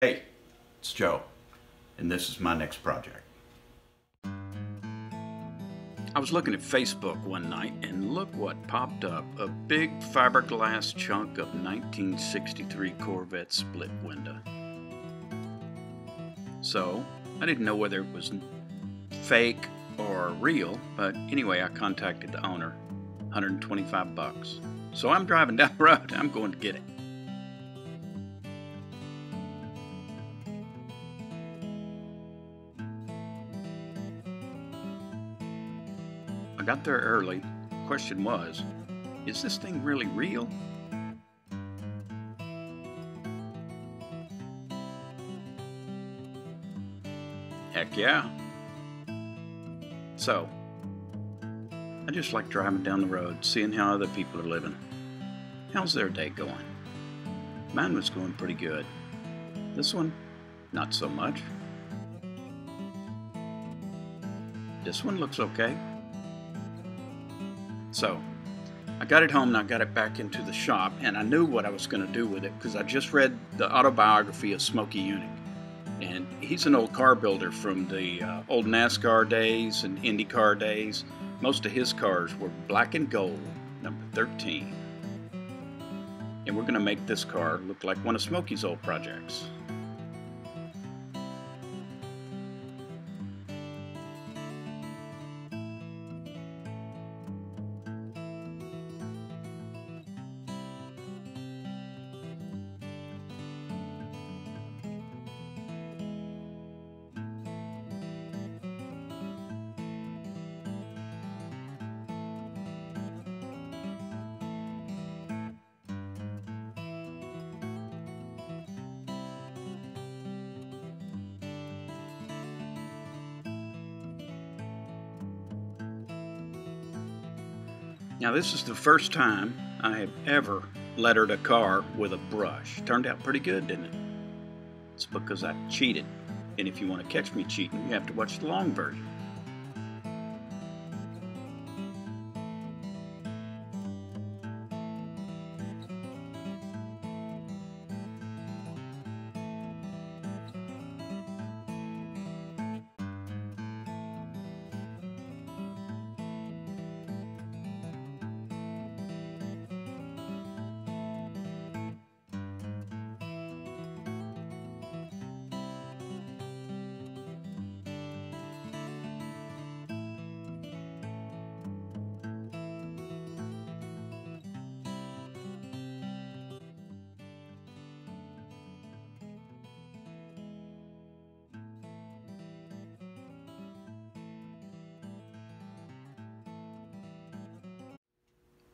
Hey, it's Joe, and this is my next project. I was looking at Facebook one night, and look what popped up. A big fiberglass chunk of 1963 Corvette split window. So, I didn't know whether it was fake or real, but anyway, I contacted the owner. 125 bucks. So I'm driving down the road. I'm going to get it. I got there early. Question was, is this thing really real? Heck yeah. So, I just like driving down the road, seeing how other people are living. How's their day going? Mine was going pretty good. This one, not so much. This one looks okay. So, I got it home and I got it back into the shop, and I knew what I was going to do with it because I just read the autobiography of Smokey Yunick. And he's an old car builder from the old NASCAR days and IndyCar days. Most of his cars were black and gold, number 13. And we're going to make this car look like one of Smokey's old projects. Now this is the first time I have ever lettered a car with a brush. Turned out pretty good, didn't it? It's because I cheated. And if you want to catch me cheating, you have to watch the long version.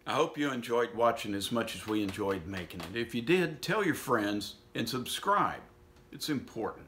I hope you enjoyed watching as much as we enjoyed making it. If you did, tell your friends and subscribe. It's important.